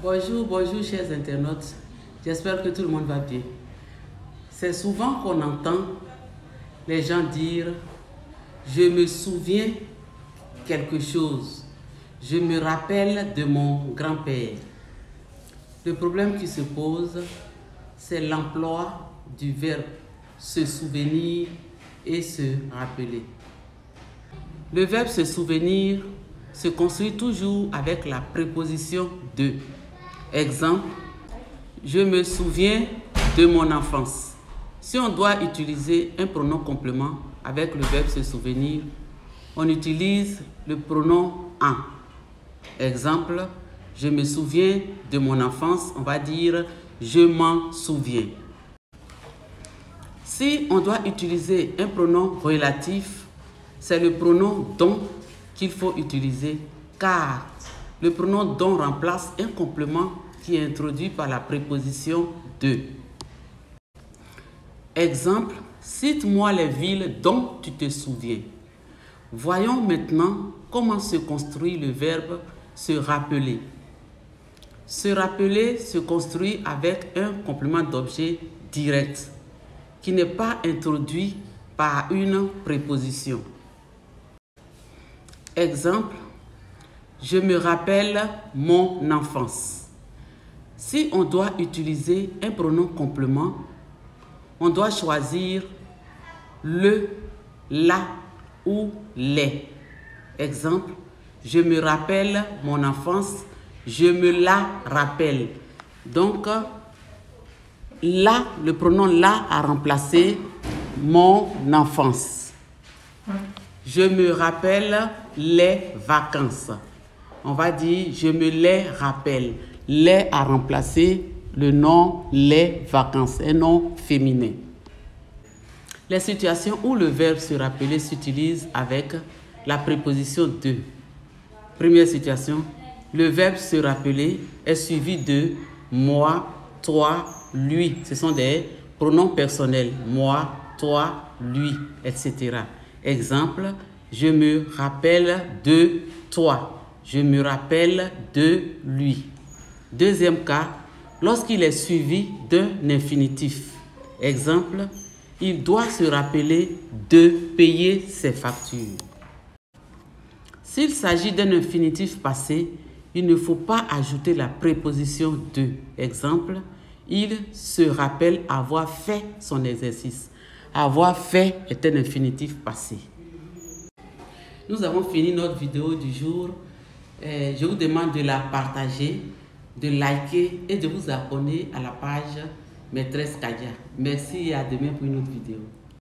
Bonjour, bonjour chers internautes. J'espère que tout le monde va bien. C'est souvent qu'on entend les gens dire « Je me souviens quelque chose. Je me rappelle de mon grand-père. » Le problème qui se pose, c'est l'emploi du verbe « se souvenir » et « se rappeler ». Le verbe « se souvenir » se construit toujours avec la préposition « de ». Exemple, je me souviens de mon enfance. Si on doit utiliser un pronom complément avec le verbe se souvenir, on utilise le pronom en. Exemple, je me souviens de mon enfance, on va dire je m'en souviens. Si on doit utiliser un pronom relatif, c'est le pronom dont qu'il faut utiliser car le pronom dont remplace un complément qui est introduit par la préposition de. Exemple, cite-moi les villes dont tu te souviens. Voyons maintenant comment se construit le verbe se rappeler. Se rappeler se construit avec un complément d'objet direct qui n'est pas introduit par une préposition. Exemple, je me rappelle mon enfance. Si on doit utiliser un pronom complément, on doit choisir le, la ou les. Exemple, je me rappelle mon enfance, je me la rappelle. Donc, là, le pronom la a remplacé mon enfance. Je me rappelle les vacances. On va dire je me les rappelle. Les a remplacé le nom les vacances, un nom féminin. Les situations où le verbe se rappeler s'utilise avec la préposition de. Première situation, le verbe se rappeler est suivi de moi, toi, lui. Ce sont des pronoms personnels. Moi, toi, lui, etc. Exemple, je me rappelle de toi. Je me rappelle de lui. Deuxième cas, lorsqu'il est suivi d'un infinitif. Exemple, il doit se rappeler de payer ses factures. S'il s'agit d'un infinitif passé, il ne faut pas ajouter la préposition de. Exemple, il se rappelle avoir fait son exercice. Avoir fait est un infinitif passé. Nous avons fini notre vidéo du jour. Je vous demande de la partager, de liker et de vous abonner à la page Maîtresse Kadia. Merci et à demain pour une autre vidéo.